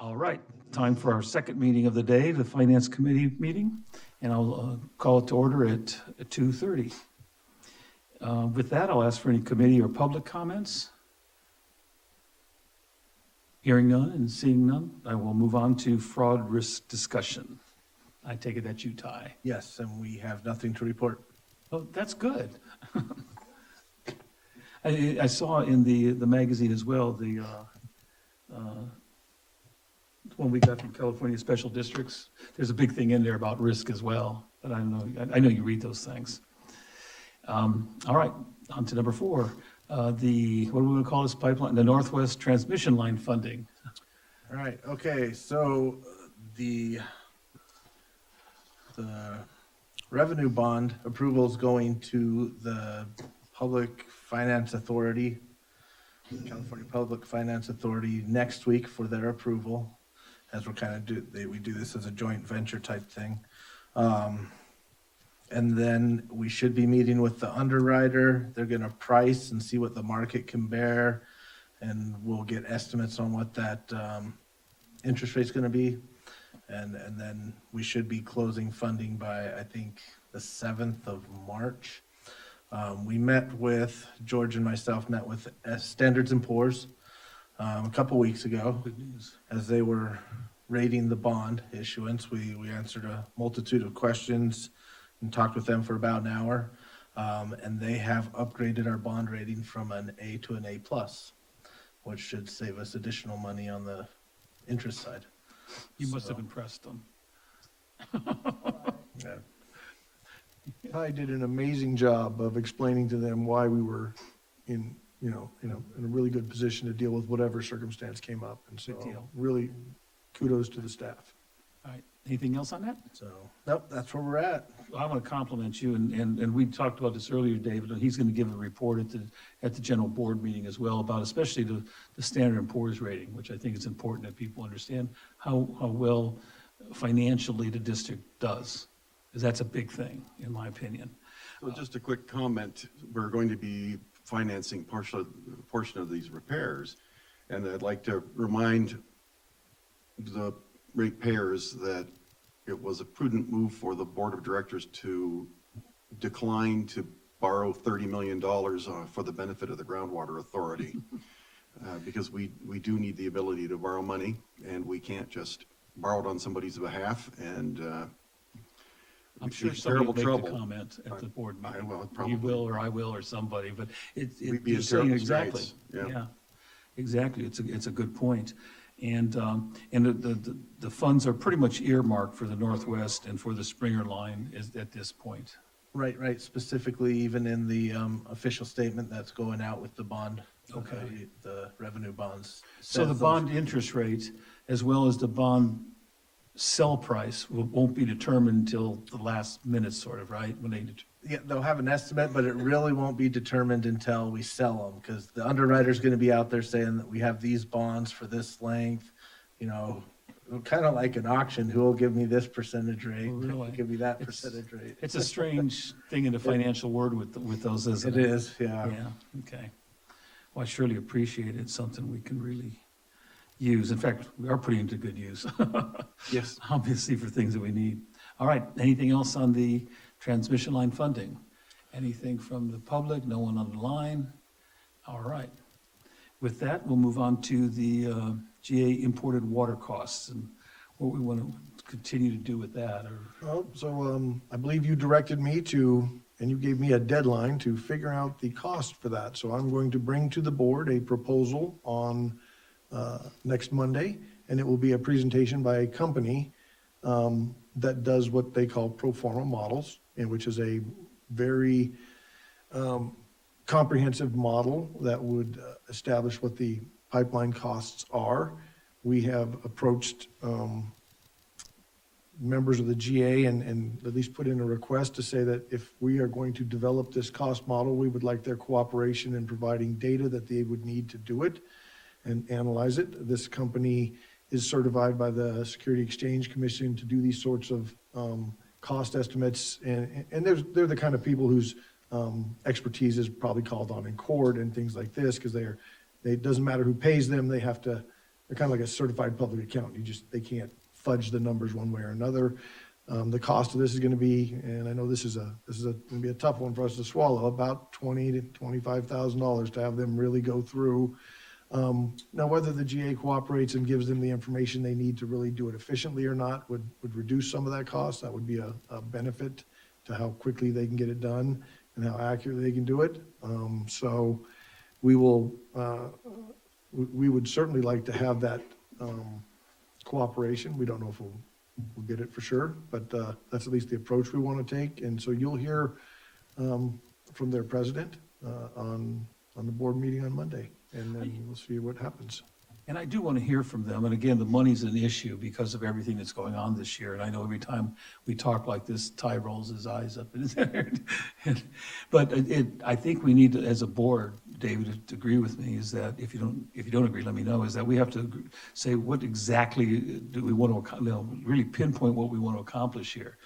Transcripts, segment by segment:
All right, time for our second meeting of the day, the Finance Committee meeting, and I'll call it to order at 2:30. With that, I'll ask for any committee or public comments. Hearing none and seeing none, I will move on to fraud risk discussion. I take it that you, Ty. Yes, and we have nothing to report. Oh, that's good. I saw in the magazine as well, the one we got from California Special Districts. There's a big thing in there about risk as well, but I know you read those things. All right, on to number 4. What do we want to call this pipeline? The Northwest Transmission Line funding. All right, okay, so the revenue bond approval is going to the Public Finance Authority, California Public Finance Authority next week for their approval, as we're kind of we do this as a joint venture type thing. And then we should be meeting with the underwriter. They're gonna price and see what the market can bear, and we'll get estimates on what that interest rate's gonna be. And then we should be closing funding by, I think, the 7th of March. We met with, George and myself met with Standards & Poor's a couple weeks ago. Good news. As they were rating the bond issuance. We answered a multitude of questions and talked with them for about an hour. And they have upgraded our bond rating from an A to an A+, which should save us additional money on the interest side. You must So- have impressed them. Yeah. Ty did an amazing job of explaining to them why we were in a really good position to deal with whatever circumstance came up. And so Good deal. really kudos to the staff. All right, anything else on that? So, nope, that's where we're at. I want to compliment you, and we talked about this earlier, David, and he's going to give a report at the general board meeting as well about especially the Standard & Poor's rating, which I think is important that people understand how well financially the district does, because that's a big thing, in my opinion. So just a quick comment, we're going to be financing portion of these repairs, and I'd like to remind the ratepayers that it was a prudent move for the board of directors to decline to borrow $30 million for the benefit of the groundwater authority, because we do need the ability to borrow money, and we can't just borrow it on somebody's behalf, and I'm we'd sure be in somebody will terrible make the trouble. comment at the board I meeting. will, probably. You will, or I will, or somebody, but We'd be you're in saying terrible exactly. straits, yeah. Yeah, exactly. It's a good point. And the funds are pretty much earmarked for the Northwest and for the Springer line at this point. Right, specifically even in the official statement that's going out with the bond. Okay. The revenue bonds. So the says those- bond interest rate, as well as the bond sell price, won't be determined until the last minute, sort of, right? When they, Yeah, they'll have an estimate, but it really won't be determined until we sell them, because the underwriter's gonna be out there saying that we have these bonds for this length, kind of like an auction, who will give me this percentage rate, Oh, really? give me that It's- percentage rate. it's a strange thing in the financial world with those, isn't It it? is, yeah. Yeah, okay. Well, I surely appreciate it. It's something we can really use. In fact, we are putting it to good use, Yes. obviously, for things that we need. All right, anything else on the transmission line funding? Anything from the public? No one on the line? All right. With that, we'll move on to the GA imported water costs and what we want to continue to do with that. I believe you directed me to, and you gave me a deadline to figure out the cost for that. So I'm going to bring to the board a proposal on next Monday, and it will be a presentation by a company that does what they call pro forma models, and which is a very comprehensive model that would establish what the pipeline costs are. We have approached members of the GA and at least put in a request to say that if we are going to develop this cost model, we would like their cooperation in providing data that they would need to do it and analyze it. This company is certified by the Security Exchange Commission to do these sorts of cost estimates, and they're the kind of people whose expertise is probably called on in court and things like this, because it doesn't matter who pays them, they have to they're kind of like a certified public account. They can't fudge the numbers one way or another. The cost of this is going to be, and I know this is going to be a tough one for us to swallow, about $20,000 to $25,000 to have them really go through. Now, whether the GA cooperates and gives them the information they need to really do it efficiently or not would reduce some of that cost. That would be a benefit to how quickly they can get it done and how accurately they can do it. So we will, we would certainly like to have that cooperation. We don't know if we'll get it for sure, but that's at least the approach we want to take. And so you'll hear from their president on the board meeting on Monday, and then we'll see what happens. And I do want to hear from them. And again, the money's an issue because of everything that's going on this year. And I know every time we talk like this, Ty rolls his eyes up in his head. But I think we need to, as a board, David, to agree with me, is that if you don't agree, let me know, is that we have to say what exactly do we want to, really pinpoint what we want to accomplish here.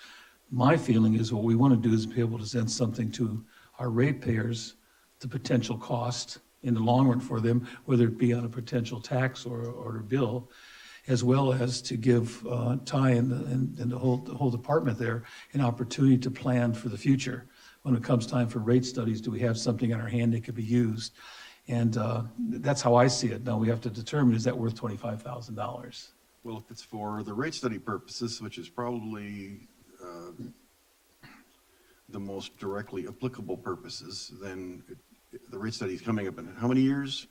My feeling is what we want to do is be able to send something to our ratepayers, the potential cost in the long run for them, whether it be on a potential tax or a bill, as well as to give Ty and the whole department there an opportunity to plan for the future. When it comes time for rate studies, do we have something in our hand that could be used? And that's how I see it. Now we have to determine, is that worth $25,000? Well, if it's for the rate study purposes, which is probably the most directly applicable purposes, then the rate study is coming up in how many years?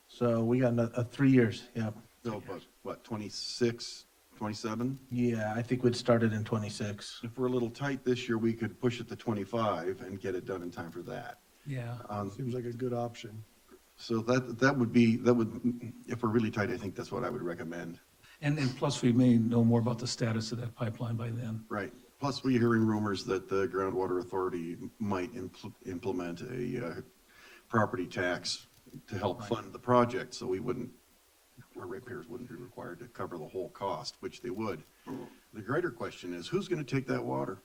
So we got 3 years, yeah. No, but what, 26, 27? Yeah, I think we'd start it in 26. If we're a little tight this year, we could push it to 25 and get it done in time for that. Yeah. Seems like a good option. So that would, if we're really tight, I think that's what I would recommend. And plus we may know more about the status of that pipeline by then. Right. Plus, we're hearing rumors that the Groundwater Authority might implement a property tax to help fund the project, so our ratepayers wouldn't be required to cover the whole cost, which they would. The greater question is, who's going to take that water?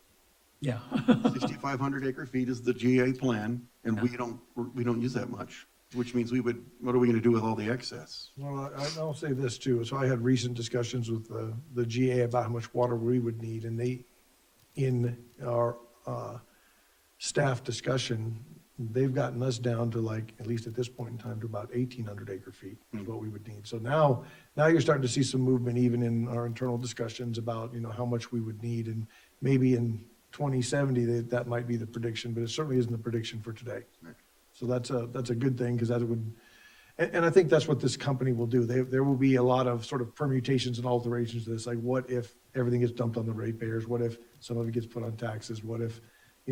Yeah. 6,500 acre feet is the GA plan, and we don't use that much, which means what are we going to do with all the excess? Well, I'll say this too. So I had recent discussions with the GA about how much water we would need, and in our staff discussion, they've gotten us down to, like, at least at this point in time, to about 1,800 acre feet is what we would need. So now you're starting to see some movement even in our internal discussions about, how much we would need. And maybe in 2070, that might be the prediction, but it certainly isn't the prediction for today. Right. So that's a good thing, because that would, and I think that's what this company will do. There will be a lot of sort of permutations and alterations to this, like what if everything gets dumped on the ratepayers? What if some of it gets put on taxes? What if,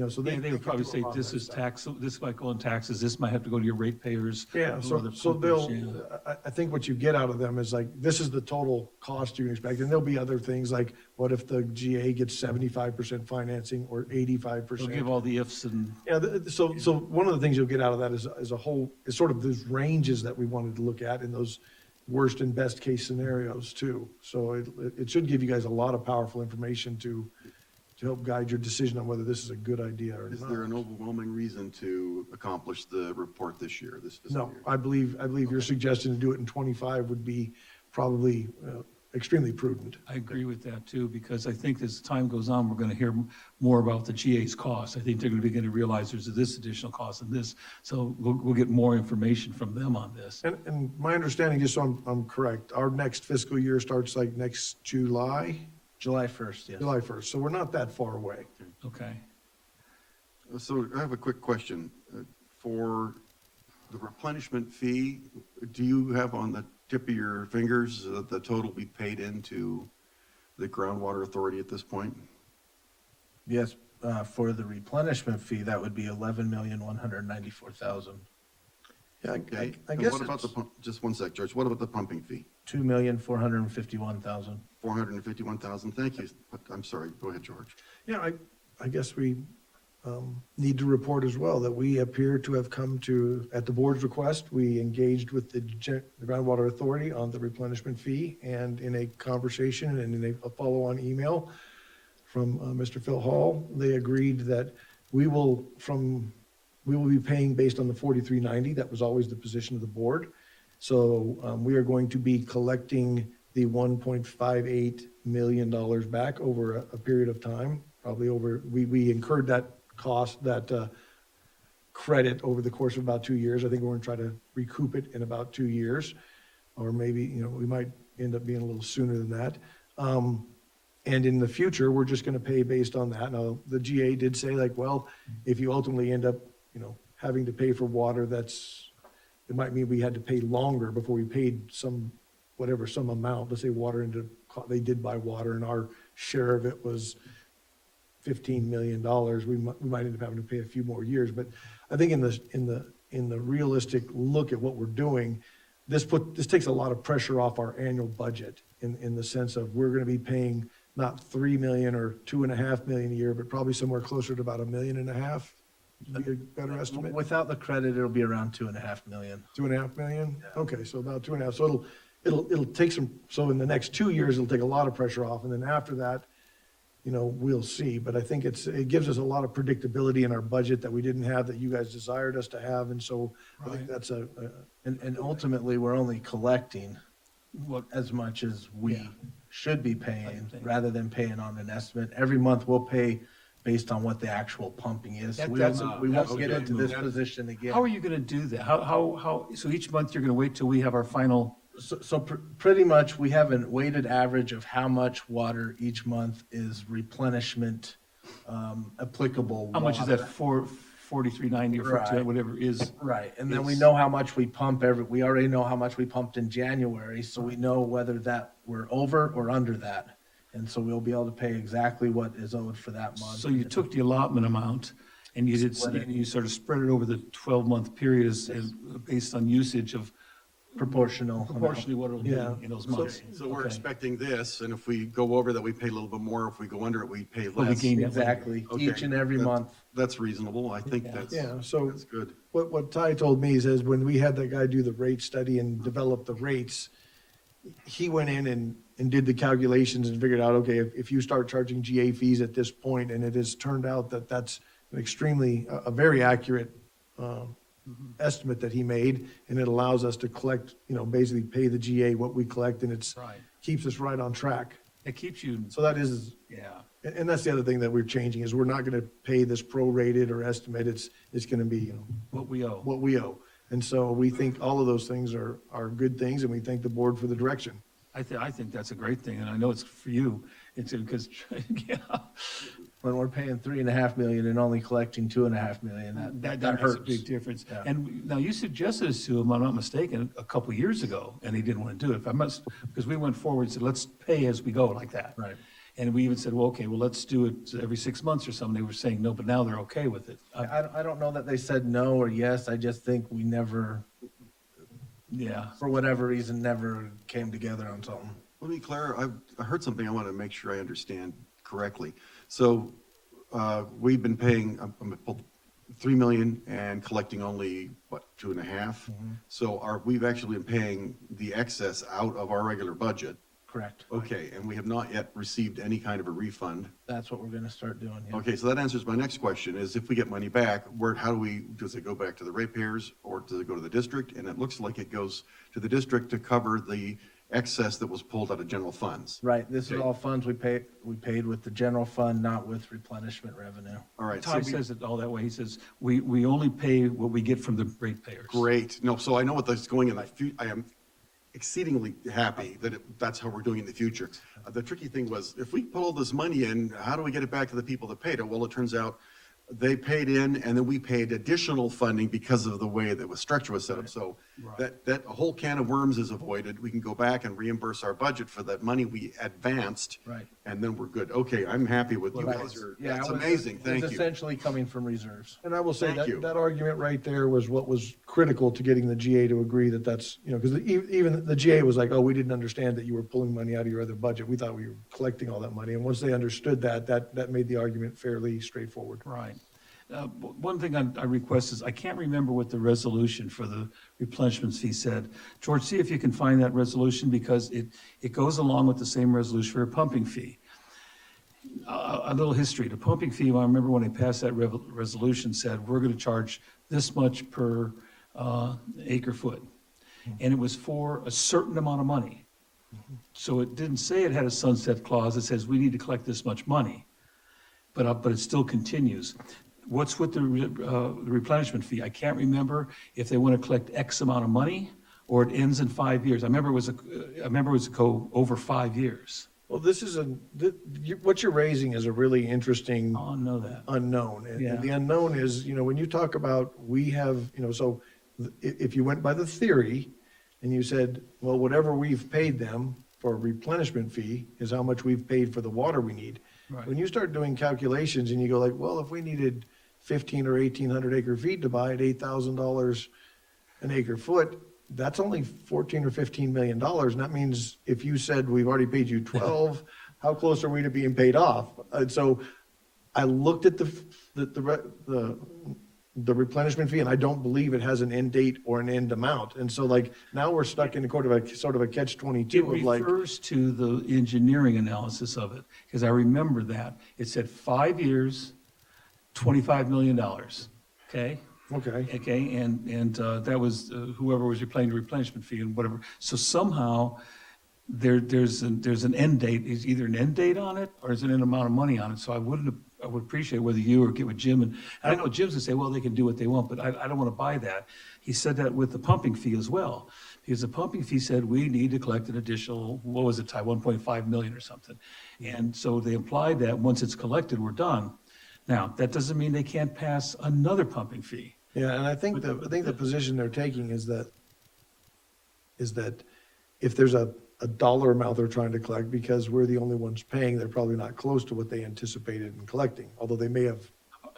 so They they would probably can do say, a lot of this that is stuff. tax, this might go on taxes, this might have to go to your ratepayers. Yeah, or so other so purpose, they'll, yeah. I think what you get out of them is like, this is the total cost you can expect. And there'll be other things like, what if the GA gets 75% financing or 85%? They'll give all the ifs and, Yeah, so one of the things you'll get out of that is sort of those ranges that we wanted to look at in those worst and best case scenarios too. So it should give you guys a lot of powerful information to help guide your decision on whether this is a good idea or Is not. there an overwhelming reason to accomplish the report this year, this fiscal No, year? I believe your suggestion to do it in 25 would be probably extremely prudent. I agree with that too, because I think as time goes on, we're going to hear more about the GA's costs. I think they're going to begin to realize there's this additional cost and this. So we'll get more information from them on this. And my understanding, just so I'm correct, our next fiscal year starts like next July? July 1st, yes. July 1st, so we're not that far away. Okay. So I have a quick question. For the replenishment fee, do you have on the tip of your fingers the total we paid into the Groundwater Authority at this point? Yes, for the replenishment fee, that would be $11,194,000. Yeah, Okay. I And guess what about the pump, just one sec, George, what about the pumping fee? $2,451,000. 451,000, thank you. I'm sorry, go ahead, George. Yeah, I guess we need to report as well that we appear to have come to, at the board's request, we engaged with the Groundwater Authority on the replenishment fee, and in a conversation and in a follow-on email from Mr. Phil Hall, they agreed that we will be paying based on the 4390. That was always the position of the board. So we are going to be collecting the $1.58 million back over a period of time, probably over, we incurred that cost, that credit over the course of about 2 years. I think we're going to try to recoup it in about 2 years, or maybe, you know, we might end up being a little sooner than that. And in the future, we're just going to pay based on that. Now, the GA did say like, well, if you ultimately end up, you know, having to pay for water, it might mean we had to pay longer before we paid some amount. Let's say they did buy water and our share of it was $15 million. We might end up having to pay a few more years. But I think in the realistic look at what we're doing, this takes a lot of pressure off our annual budget in the sense of we're going to be paying not 3 million or 2.5 million a year, but probably somewhere closer to about 1.5 million. Would be a better estimate? Without the credit, it'll be around 2.5 million. 2.5 million? Yeah. Okay, so about 2.5. So it'll take so in the next 2 years, it'll take a lot of pressure off. And then after that, you know, we'll see. But I think it gives us a lot of predictability in our budget that we didn't have, that you guys desired us to have. And so I think that's And ultimately, we're only collecting What, as much as we Yeah. should be paying, Same thing. rather than paying on an estimate. Every month, we'll pay based on what the actual pumping is. That- We that's won't a- we won't that's get a into good this move. position again. how are you going to do that? So each month you're going to wait till we have our final, So pretty much, we have a weighted average of how much water each month is replenishment applicable. how much is water. that, 43.90 or 42, Right. whatever it is? Right, and then we is- know how much we pump we already know how much we pumped in January, so we know whether that we're over or under that. And so we'll be able to pay exactly what is owed for that month. So you took the allotment amount and you sort of spread it over the 12-month period based on usage of Proportional. amount. proportionally what it'll Yeah. be in those months. So we're Okay. expecting this, and if we go over that, we pay a little bit more. If we go under it, we pay But we less. gain that later. Exactly, Okay, each and every that- month. That's reasonable. I think Yeah. that's, Yeah, so that's good. what Ty told me is when we had that guy do the rate study and develop the rates, he went in and did the calculations and figured out, okay, if you start charging GA fees at this point, and it has turned out that that's an a very accurate estimate that he made, and it allows us to collect, you know, basically pay the GA what we collect, and Right. keeps us right on track. It keeps you, So that is, yeah. and that's the other thing that we're changing, is we're not going to pay this prorated or estimate. It's going to be, you know, What we owe. what we owe. And so we think all of those things are good things, and we thank the board for the direction. I think that's a great thing, and I know it's for you. It's because, yeah, When we're paying 3.5 million and only collecting 2.5 million, that that makes a hurts. big difference. Yeah. And now you suggested this to him, I'm not mistaken, a couple of years ago, and he didn't want to do it. Because we went forward and said, let's pay as we go like that. Right. And we even said, well, okay, well, let's do it every 6 months or something. They were saying no, but now they're okay with it. I don't know that they said no or yes, I just think we never, Yeah. for whatever reason, never came together on something. Let me clarify, I heard something I want to make sure I understand correctly. So, we've been paying 3 million and collecting only, what, 2.5? So we've actually been paying the excess out of our regular budget. Correct. Okay, and we have not yet received any kind of a refund. That's what we're gonna start doing, yeah. Okay, so that answers my next question, is if we get money back, does it go back to the ratepayers or does it go to the district? And it looks like it goes to the district to cover the excess that was pulled out of general funds. Right, this is Okay. all funds we paid with the general fund, not with replenishment revenue. All right. so Ty we- says it all that way. He says, we only pay what we get from the ratepayers. Great. No, so I know what that's going in the I am exceedingly happy that that's how we're doing it in the future. The tricky thing was, if we pull all this money in, how do we get it back to the people that paid it? Well, it turns out they paid in and then we paid additional funding because of the way that the structure was set up. So Right. that whole can of worms is avoided. We can go back and reimburse our budget for that money we advanced. Right. And then we're good. Okay, I'm happy with you Well, guys. yeah, That's it was- amazing. Thank It's you. essentially coming from reserves. And I will say Thank you. that argument right there was what was critical to getting the GA to agree that that's, you know, because even the GA was like, oh, we didn't understand that you were pulling money out of your other budget. We thought we were collecting all that money. And once they understood that made the argument fairly straightforward. Right. One thing I request is, I can't remember what the resolution for the replenishment fee said. George, see if you can find that resolution, because it goes along with the same resolution for a pumping fee. A little history, the pumping fee, I remember when they passed that resolution, said, we're going to charge this much per acre foot. and it was for a certain amount of money. So it didn't say it had a sunset clause. It says we need to collect this much money, but it still continues. What's with the replenishment fee? I can't remember if they want to collect X amount of money or it ends in 5 years. I remember it was go over 5 years. Well, this is what you're raising is a really interesting Oh, I know that. unknown. And Yeah. the unknown is, when you talk about, we have, so if you went by the theory and you said, well, whatever we've paid them for a replenishment fee is how much we've paid for the water we need. Right. When you start doing calculations and you go like, well, if we needed 15 or 1,800 acre feet to buy at $8,000 an acre foot, that's only 14 or 15 million dollars. And that means if you said we've already paid you 12, how close are we to being paid off? And so I looked at the replenishment fee, and I don't believe it has an end date or an end amount. And so like now we're stuck in sort of a catch-22 It of like, refers to the engineering analysis of it, because I remember that. It said 5 years, $25 million, okay? okay, And that was whoever was paying the replenishment fee and whatever. So somehow there's an end date. Is either an end date on it or is it an amount of money on it? So I would appreciate whether you or get with Jim, and I know Jim's gonna say, well, they can do what they want, but I don't want to buy that. He said that with the pumping fee as well, because the pumping fee said we need to collect an additional, what was it, Ty, 1.5 million or something. And so they implied that once it's collected, we're done. Now, that doesn't mean they can't pass another pumping fee. yeah, and I think the position they're taking is that if there's a dollar amount they're trying to collect, because we're the only ones paying, they're probably not close to what they anticipated in collecting, although they may have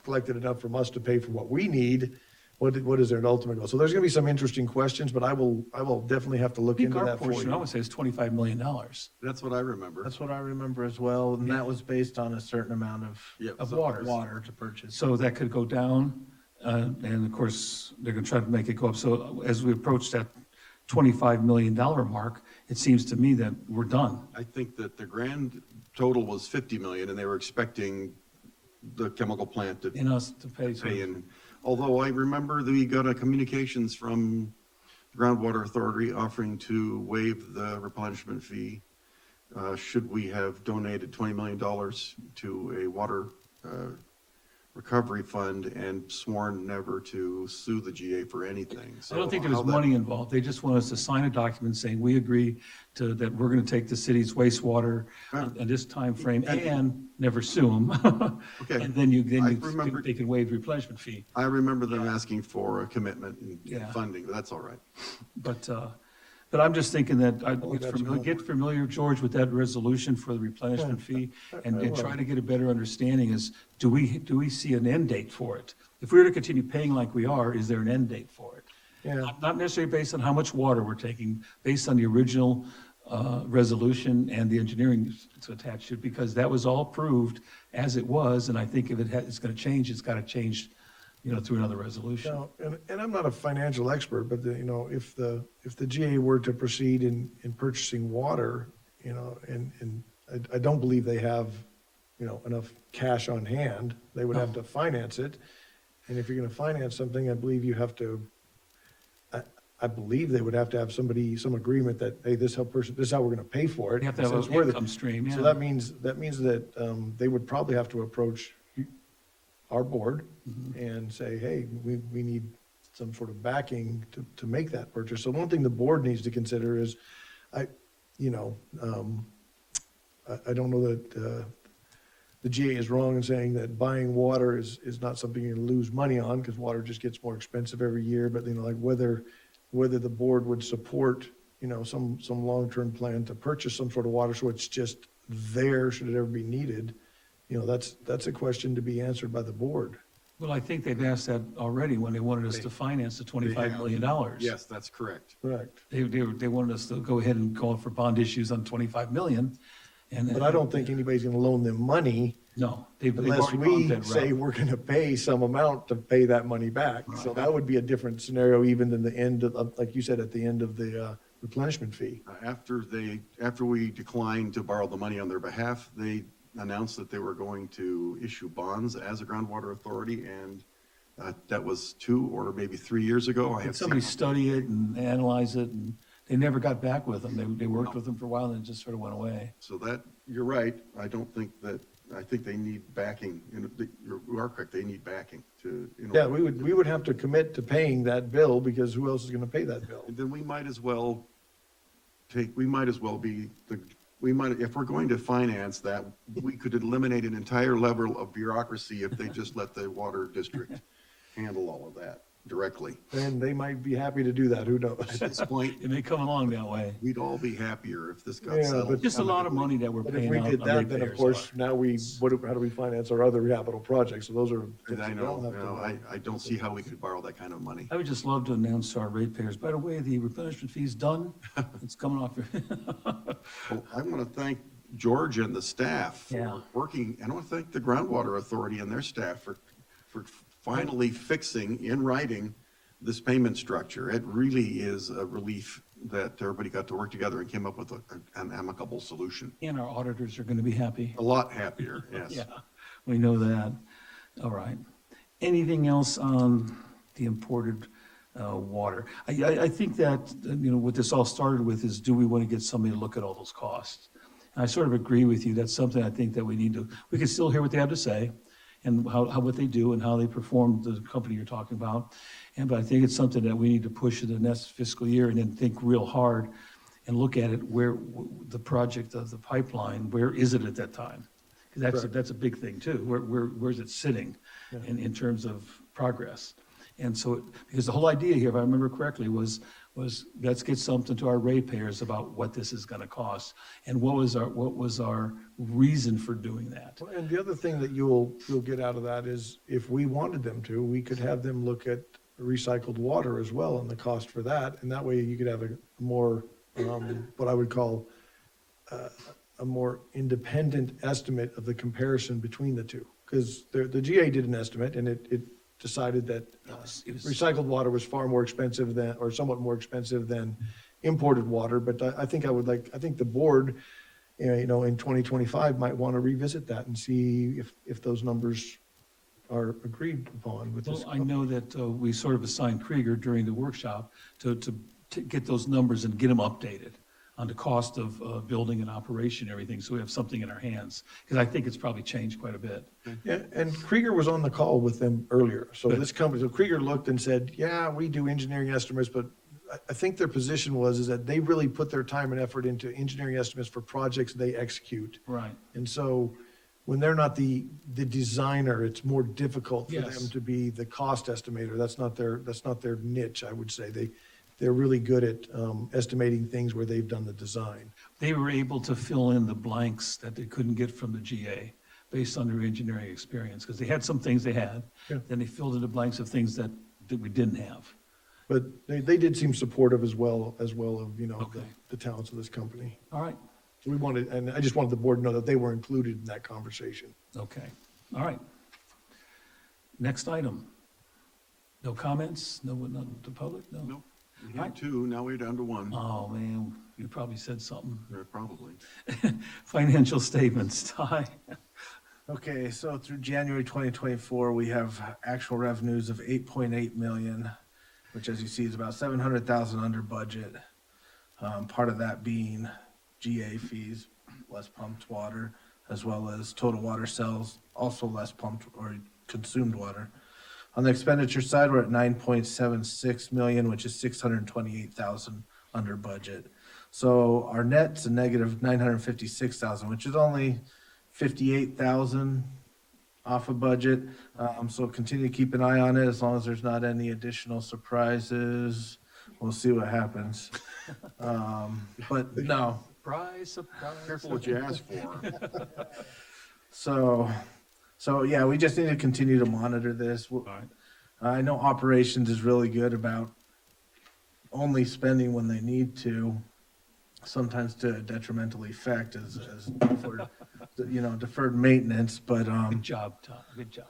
collected enough from us to pay for what we need. What is their ultimate goal? So there's gonna be some interesting questions, but I will definitely have to I look think into our that for portion, I you. would say, is $25 million. That's what I remember. That's what I remember as well, and that was based on a certain amount of Yep. Of So- water. to purchase. So that could go down, and of course, they're gonna try to make it go up. So as we approach that $25 million mark, it seems to me that we're done. I think that the grand total was 50 million, and they were expecting the chemical plant to In us to pay. pay in. Although I remember that we got a communications from the Groundwater Authority offering to waive the replenishment fee, should we have donated $20 million to a water recovery fund and sworn never to sue the GA for anything. I don't think there how was that- money involved. They just want us to sign a document saying we agree to, that we're gonna take the city's wastewater in this timeframe and never sue them. Okay. And then I remember- they can waive the replenishment fee. I remember them asking for a commitment in Yeah. funding, but that's all right. But I'm just thinking that that's get familiar, George, with that resolution for the replenishment fee and try to get a better understanding is, do we see an end date for it? If we were to continue paying like we are, is there an end date for it? Yeah. Not necessarily based on how much water we're taking, based on the original resolution and the engineering to attach to it, because that was all approved as it was, and I think if it's gonna change, it's gotta change, through another resolution. Now, and I'm not a financial expert, but if the GA were to proceed in purchasing water, and I don't believe they have, enough cash on hand, they would have to finance it. And if you're gonna finance something, I believe you have to, I believe they would have to have some agreement that, hey, this is how we're gonna pay for it. You have to have Since an we're the- income stream, So yeah. that means that they would probably have to approach our board and say, hey, we need some sort of backing to make that purchase. So one thing the board needs to consider is, I don't know that the GA is wrong in saying that buying water is not something you're gonna lose money on, because water just gets more expensive every year, but like whether the board would support, some long-term plan to purchase some sort of water, so it's just there should it ever be needed. That's a question to be answered by the board. Well, I think they've asked that already when they wanted us to finance the $25 million. Yes, that's correct. Correct. They wanted us to go ahead and call for bond issues on 25 million. And But I don't think anybody's gonna loan them money No, they've unless already we gone that say route. we're gonna pay some amount to pay that money back. So that would be a different scenario even than the end of, like you said, at the end of the replenishment fee. After we declined to borrow the money on their behalf, they announced that they were going to issue bonds as a groundwater authority, and That was 2 or maybe 3 years ago. I Did have somebody seen, study it and analyze it, and they never got back with them? They worked with them for a while, and it just sort of went away. so that, you're right. I think they need backing. You are correct, they need backing to. Yeah, we would have to commit to paying that bill, because who else is gonna pay that bill? And then we might as well if we're going to finance that, we could eliminate an entire level of bureaucracy if they just let the water district handle all of that directly. And they might be happy to do that, who knows? At this point, It may come along that way. we'd all be happier if this got Yeah, settled. but Just a lot of money that we're But if paying we out did on that, then of ratepayers. course, now how do we finance our other capital projects? So those are. And things I we know, don't have to- I don't see how we could borrow that kind of money. I would just love to announce to our ratepayers, by the way, the replenishment fee's done. It's coming off your. Well, I want to thank George and the staff Yeah. for working, and I want to thank the Groundwater Authority and their staff for finally fixing in writing this payment structure. It really is a relief that everybody got to work together and came up with an amicable solution. And our auditors are gonna be happy. A lot happier, yes. Yeah, we know that. All right. Anything else on the imported water? I think that, what this all started with is, do we want to get somebody to look at all those costs? And I sort of agree with you. That's something I think that we need to, we can still hear what they have to say and what they do and how they perform, the company you're talking about. But I think it's something that we need to push in the next fiscal year and then think real hard and look at it, where the project of the pipeline, where is it at that time? Because that's a big thing too. Where's it sitting in terms of progress? And so, because the whole idea here, if I remember correctly, was let's get something to our ratepayers about what this is going to cost, and what was our reason for doing that. Well, and the other thing that you'll get out of that is, if we wanted them to, we could have them look at recycled water as well and the cost for that. And that way you could have a more, what I would call, a more independent estimate of the comparison between the two. Because the GA did an estimate, and it decided that It was- recycled water was far more expensive than, or somewhat more expensive than imported water. But I think the board, in 2025 might want to revisit that and see if those numbers are agreed upon with this. Well, I know that we sort of assigned Krieger during the workshop to get those numbers and get them updated on the cost of building and operation and everything, so we have something in our hands. Because I think it's probably changed quite a bit. Yeah, and Krieger was on the call with them earlier. So this company, so Krieger looked and said, yeah, we do engineering estimates, but I think their position is that they really put their time and effort into engineering estimates for projects they execute. Right. And so when they're not the designer, it's more difficult for Yes. them to be the cost estimator. That's not their niche, I would say. They're really good at estimating things where they've done the design. They were able to fill in the blanks that they couldn't get from the GA based on their engineering experience, because they had some things they had, Yeah. then they filled in the blanks of things that we didn't have. But they did seem supportive as well of, Okay. the talents of this company. All right, So and I just wanted the board to know that they were included in that conversation. okay, all right. Next item. No comments? No, not the public? No? Nope. We had 2, now we're down to 1. Oh, man, you probably said something. Probably. Financial statements, Ty. Okay, so through January 2024, we have actual revenues of 8.8 million, which, as you see, is about 700,000 under budget. Part of that being GA fees, less pumped water, as well as total water sales, also less pumped or consumed water. On the expenditure side, we're at 9.76 million, which is 628,000 under budget. So our net's a negative 956,000, which is only 58,000 off of budget. So continue to keep an eye on it. As long as there's not any additional surprises, we'll see what happens. But no, Surprise, surprise. Careful what you ask for. so yeah, we just need to continue to monitor this. All right. I know operations is really good about only spending when they need to, sometimes to a detrimental effect as deferred maintenance, but, Good job, Tom, good job.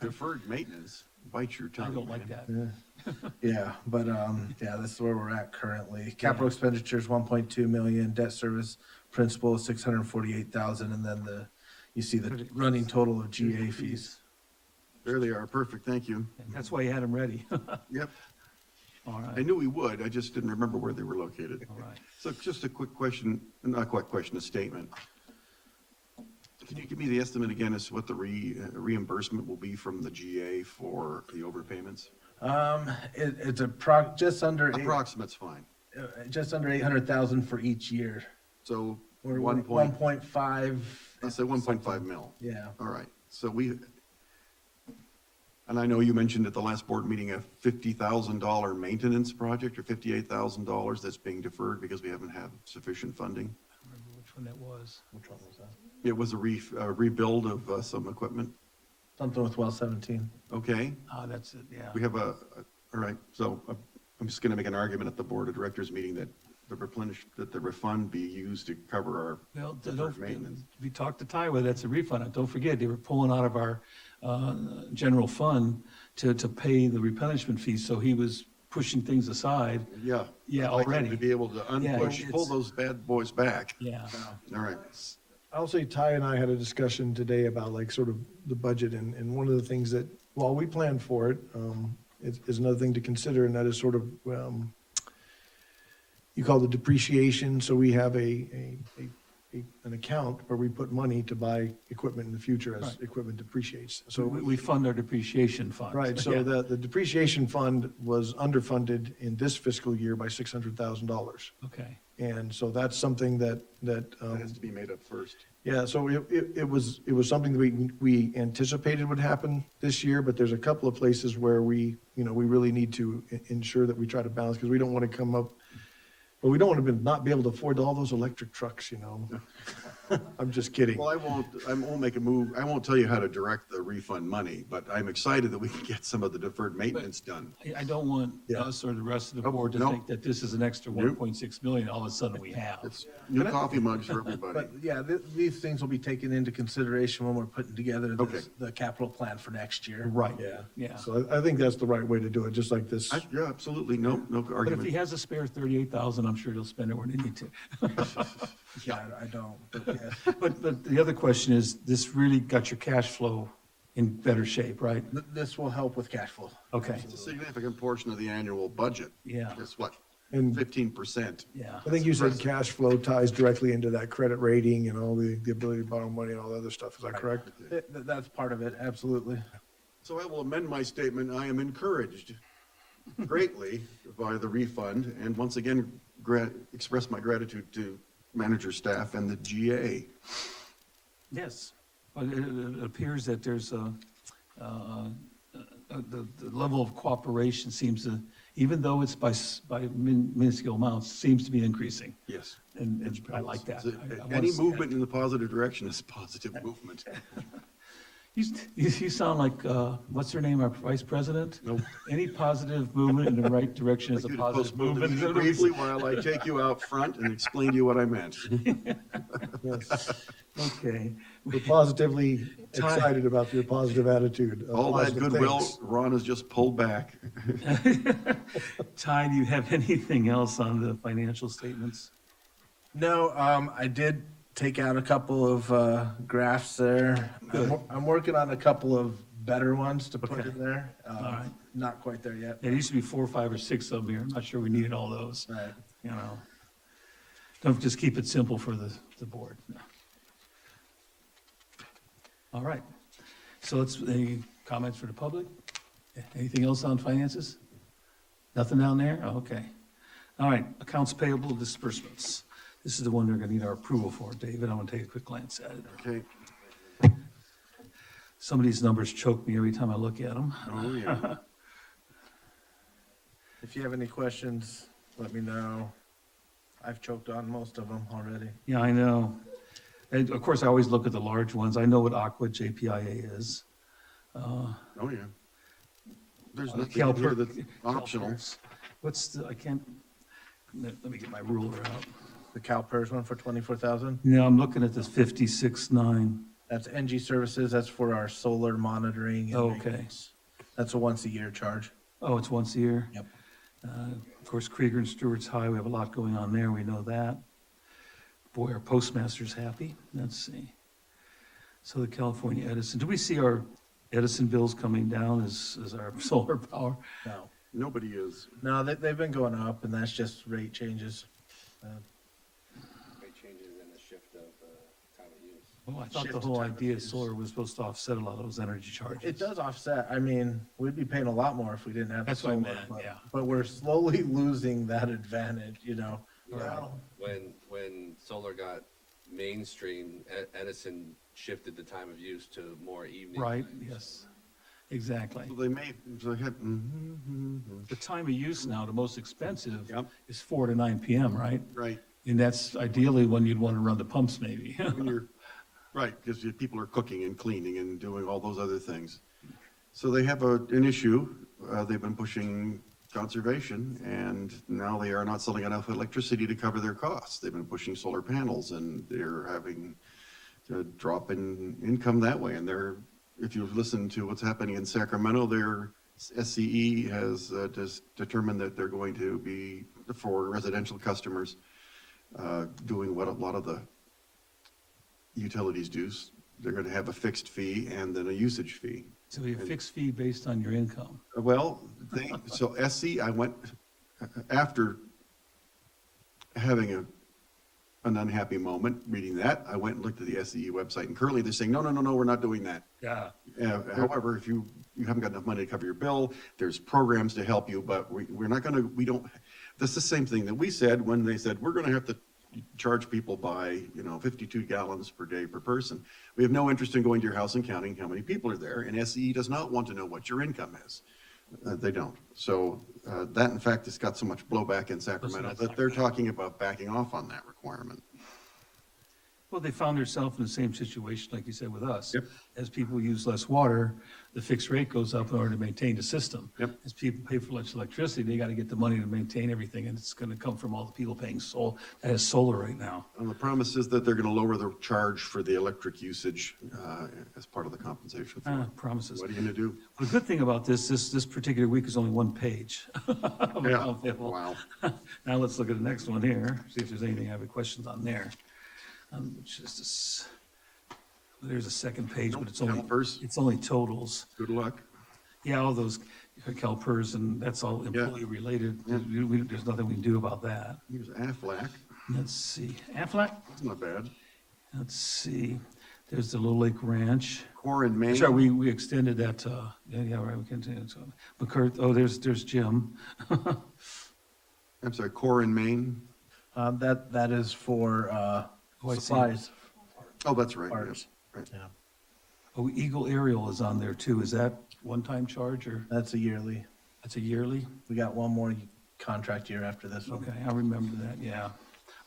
Deferred maintenance bites your I tongue. don't like man. that. yeah, but, yeah, this is where we're at currently. Capital expenditures, 1.2 million, debt service principal, 648,000, and then you see the running total of GA fees. There they are, perfect, thank you. That's why you had them ready. Yep, All I right, knew we would, I just didn't remember where they were located. all right. So just a quick question, not a quick question, a statement. Can you give me the estimate again as to what the reimbursement will be from the GA for the overpayments? It's just under Approximate's fine. just under 800,000 for each year. So Or 1.5, 1.5. let's say 1.5 mil. Yeah. All right, so and I know you mentioned at the last board meeting a $50,000 maintenance project or $58,000 that's being deferred because we haven't had sufficient funding. I don't remember which one that was. Which one was that? It was a rebuild of some equipment. Something with well 17. Okay, Ah, that's it, yeah. we have all right, so I'm just gonna make an argument at the board of directors meeting that the refund be used to cover our Well, deferred maintenance. we talked to Ty, whether that's a refund. Don't forget, they were pulling out of our general fund to pay the replenishment fees, so he was pushing things aside. Yeah. Yeah, I'd like him already. to be able to Yeah, unpush, pull it's- those bad boys back. Yeah, All right. I'll say Ty and I had a discussion today about like sort of the budget and one of the things that, while we planned for it, is another thing to consider, and that is sort of, you call the depreciation. So we have an account where we put money to buy equipment in the future as Right. equipment depreciates. so So, we fund our depreciation fund. right, so Yeah. the depreciation fund was underfunded in this fiscal year by $600,000. Okay, And so that's something that, That has to be made up first. yeah, so it was something that we anticipated would happen this year, but there's a couple of places where we really need to ensure that we try to balance, because we don't want to come up, well, we don't want to not be able to afford all those electric trucks, I'm just kidding. Well, I won't make a move. I won't tell you how to direct the refund money, but I'm excited that we can get some of the deferred maintenance done. I don't want Yeah. us or the rest of the Nope, board to nope. think that this is an extra Nope. 1.6 million all of a sudden we have. It's new coffee mugs for everybody. But yeah, these things will be taken into consideration when we're putting together Okay. the capital plan for next year. Right, Yeah. yeah. So I think that's the right way to do it, just like this. Yeah, absolutely. No But if he argument. has a spare 38,000, I'm sure he'll spend it where he need to. Yeah, I don't, but yeah. But the other question is, this really got your cash flow in better shape, right? This will help with cash flow. Okay, It's a significant portion of the annual budget. yeah, Guess what? And 15%. yeah. I think you said cash flow ties directly into that credit rating and all the ability to borrow money and all the other stuff. Is that correct? That's part of it, absolutely. So I will amend my statement. I am encouraged greatly by the refund, and once again, express my gratitude to manager, staff, and the GA. Yes, well, it appears that there's the level of cooperation seems to, even though it's by minuscule amounts, seems to be increasing. Yes. And I like that. I wanna Any see that. movement in the positive direction is positive movement. You sound like, what's her name, our vice president? Nope. Any positive movement in the right direction is a I'd like you to positive postpone the movement. meeting briefly while I take you out front and explain to you what I meant. Yes. Okay. We're positively excited about your positive attitude. All that positive goodwill, things. Ron has just pulled back. Ty, do you have anything else on the financial statements? No, I did take out a couple of graphs there. Good. I'm working on a couple of better ones to put Okay. in there. All right. Not quite there yet. There used to be 4, 5, or 6 of them here. I'm not sure we needed all those, Right. you know. Don't just keep it simple for the board. All right. So any comments for the public? Anything else on finances? Nothing down there? Okay. All right, accounts payable disbursements. This is the one they're gonna need our approval for. David, I'm gonna take a quick glance at it. Okay. Some of these numbers choke me every time I look at them. Oh, yeah. If you have any questions, let me know. I've choked on most of them already. Yeah, I know. And of course, I always look at the large ones. I know what Aqua JPIA is. Oh, yeah. There's Uh, nothing in here CalPERS- that's optional. CalPERS. What's the, I can't, let me get my ruler out. The CalPERS one for 24,000. No, I'm looking at this 56.9. That's NG Services. That's for our solar monitoring. and Oh, okay. maintenance. That's a once a year charge. Oh, it's once a year? Yep. Of course, Krieger and Stewart's High, we have a lot going on there, we know that. Boy, our postmaster's happy. Let's see. So the California Edison, do we see our Edison bills coming down as our solar power? No, Nobody is. no, they've been going up, and that's just rate changes. Rate changes in the shift of time of use. Well, I thought the Shift whole time of idea of use. solar was supposed to offset a lot of those energy charges. It does offset. I mean, we'd be paying a lot more if we didn't have the That's what I solar, meant, but, yeah. but we're slowly losing that advantage, Right. When solar got mainstream, Edison shifted the time of use to more evening. Right, times. yes, exactly. They may, they had, The time of use now, the most expensive Yep. is 4 to 9 PM, right? right, And that's ideally when you'd want to run the pumps maybe. when you're, right, because people are cooking and cleaning and doing all those other things. So they have an issue, they've been pushing conservation, and now they are not selling enough electricity to cover their costs. They've been pushing solar panels, and they're having a drop in income that way, and if you listen to what's happening in Sacramento, their SCE has just determined that they're going to be, for residential customers, doing what a lot of the utilities do. They're going to have a fixed fee and then a usage fee. So you have fixed fee based on your income. Well, so SC, I went, after having an unhappy moment reading that, I went and looked at the SCE website, and currently they're saying, no, we're not doing that. Yeah. However, if you haven't got enough money to cover your bill, there's programs to help you, but we're not gonna, we don't, that's the same thing that we said when they said, we're gonna have to charge people by, 52 gallons per day per person. We have no interest in going to your house and counting how many people are there, and SCE does not want to know what your income is. They don't. So that, in fact, has got so much blowback in Sacramento that's that they're talking about backing off on that requirement. Well, they found themselves in the same situation, like you said, with us. Yep. As people use less water, the fixed rate goes up in order to maintain the system. Yep. As people pay for less electricity, they got to get the money to maintain everything, and it's going to come from all the people paying that has solar right now. And the promise is that they're going to lower the charge for the electric usage as part of the compensation. for it. Promises. What are you going to do? The good thing about this particular week is only one page. of Yeah. account payable. Wow. Now let's look at the next one here, see if there's anything I have questions on there. Which is this, there's a second page, but Calipers. it's only totals. Good luck. Yeah, all those CalPERS, and that's all employee related. Yeah. There's nothing we can do about that. Here's Aflac. Let's see, Aflac, That's not bad. let's see, there's the Little Lake Ranch. Core in Maine. Sorry, we extended that, yeah, right, we continued. McCurt, oh, there's Jim. I'm sorry, Core in Maine. That is for, Oh, I see. supplies, Oh, that's right. parts. yeah, right. Yeah, Oh, Eagle Aerial is on there too. Is that one-time charge or that's a yearly. that's a yearly? We got one more contract year after this one. Okay, I remember that, yeah.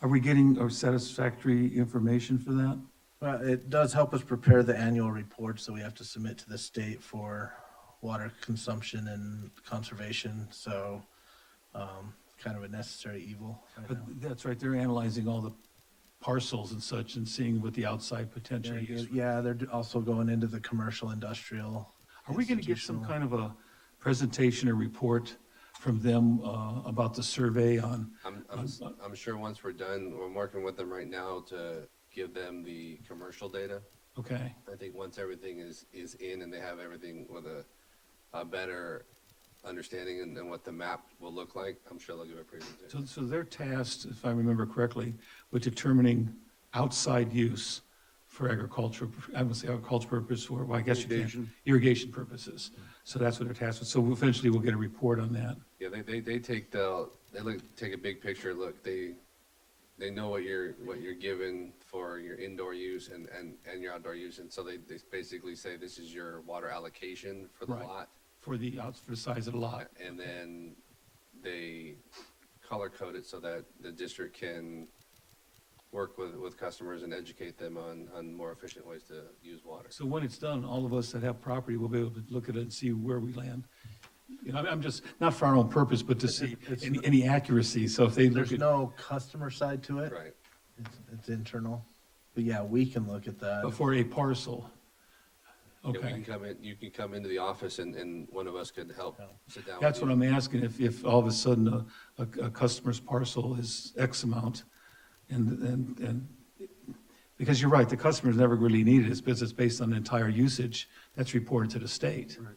Are we getting our satisfactory information for that? Well, it does help us prepare the annual reports that we have to submit to the state for water consumption and conservation, so, kind of a necessary evil right But now. that's right, they're analyzing all the parcels and such and seeing what the outside potential use. Yeah, they're also going into the commercial, industrial. Are we gonna get some institutional. kind of a presentation or report from them, about the survey on? I'm sure once we're done, we're working with them right now to give them the commercial data. Okay, I think once everything is in and they have everything with a better understanding and what the map will look like, I'm sure they'll give a presentation. so they're tasked, if I remember correctly, with determining outside use for agriculture, I would say agriculture purpose, or, well, I guess you can, Irrigation. irrigation purposes. So that's what they're tasked with. So eventually we'll get a report on that. Yeah, they take take a big picture look. They know what you're given for your indoor use and your outdoor use, and so they basically say this is your water allocation for the Right. lot, For the size of the lot. and then they color code it so that the district can work with customers and educate them on more efficient ways to use water. So when it's done, all of us that have property will be able to look at it and see where we land. You know, I'm just, not for our own purpose, but to see any accuracy. So if they look There's at, no customer side to it. Right. It's internal. But yeah, we can look at that. for a parcel. Yeah, we Okay. can come in, you can come into the office and one of us could help sit down with That's you. what I'm asking, if all of a sudden a customer's parcel is X amount, and Because you're right, the customers never really need it, it's because it's based on the entire usage that's reported to the state. Right.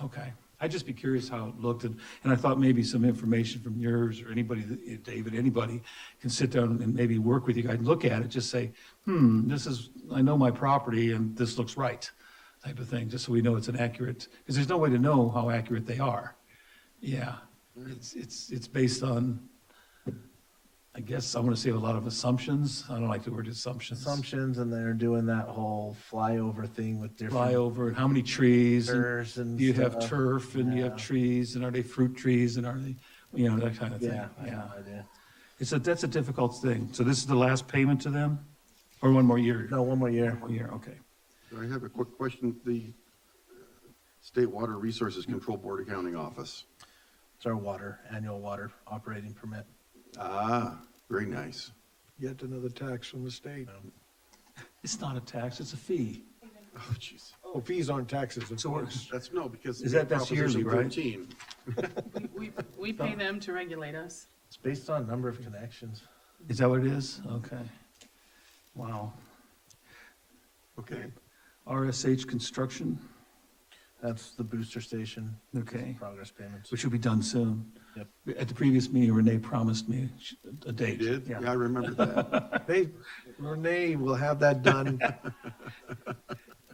Okay, I'd just be curious how it looked, and I thought maybe some information from yours or anybody, David, anybody can sit down and maybe work with you guys, look at it, just say, this is, I know my property and this looks right, type of thing, just so we know it's an accurate, because there's no way to know how accurate they are. Yeah, it's based on, I guess, I want to say a lot of assumptions. I don't like the word assumptions. Assumptions, and they're doing that whole flyover thing with different. Flyover, and how many trees, and Turfs and do you have stuff. turf, and you have Yeah. trees, and are they fruit trees, and are they, that kind of thing. Yeah, I have no idea. That's a difficult thing. So this is the last payment to them? Or one more year? No, one more year. 1 year, okay. I have a quick question. The State Water Resources Control Board Accounting Office. It's our annual water operating permit. Ah, very nice. Yet another tax from the state. It's not a tax, it's a fee. Oh, jeez. Oh, fees aren't taxes, of So we're- course. That's no, because. Is that's yearly, Proposition right? 13. We pay them to regulate us. It's based on number of connections. Is that what it is? Okay. Wow. Okay. RSH Construction, That's the booster station. okay, Progress payments. which will be done soon. Yep. At the previous meeting, Renee promised me a You date. did? Yeah. Yeah, I remember that. Renee will have that done.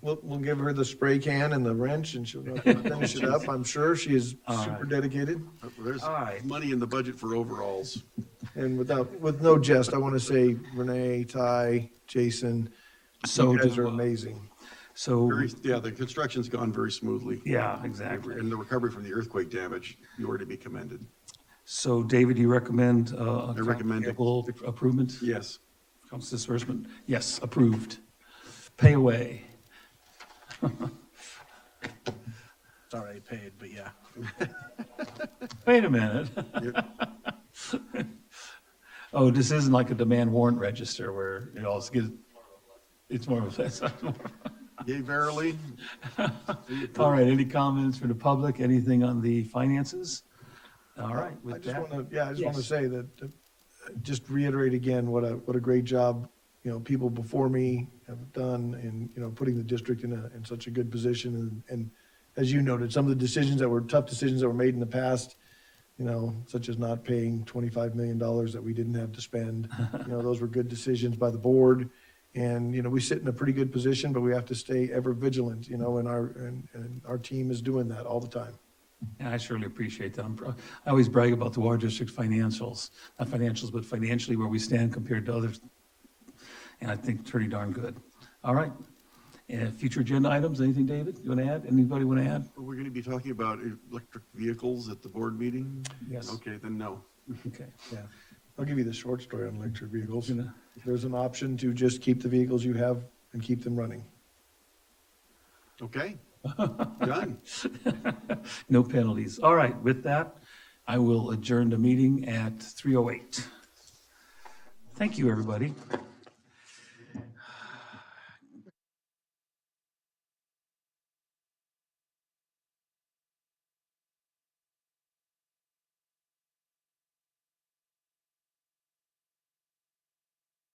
We'll give her the spray can and the wrench and she'll finish it up. I'm sure she is All super right. dedicated. There's All right. money in the budget for overalls. And with no jest, I want to say Renee, Ty, Jason, So you guys do, are amazing. So, Yeah, the construction's gone very smoothly. yeah, exactly. And the recovery from the earthquake damage, you are to be commended. So David, you recommend I recommend it. payable approval? Yes. Accounts disbursement? Yes, approved. Pay away. It's already paid, but yeah. Wait a minute. Yep. Oh, this isn't like a demand warrant register where it all gets, it's more of a, Yea, verily. all right, any comments from the public, anything on the finances? All right, I with just that, want to, I just want to Yes. say that, just reiterate again, what a great job, people before me have done in, putting the district in such a good position. And as you noted, some of the decisions that were tough decisions that were made in the past, such as not paying $25 million that we didn't have to spend, those were good decisions by the board. And, we sit in a pretty good position, but we have to stay ever vigilant, and our team is doing that all the time. and I surely appreciate that. I always brag about the water district's financials, not financials, but financially where we stand compared to others. And I think pretty darn good. All right, future agenda items, anything, David, you want to add? Anybody want to add? We're going to be talking about electric vehicles at the board meeting? Yes. Okay, then no. Okay. Yeah. I'll give you the short story on electric vehicles. Gonna- There's an option to just keep the vehicles you have and keep them running. Okay, done. No penalties. All right, with that, I will adjourn the meeting at 3:08. Thank you, everybody.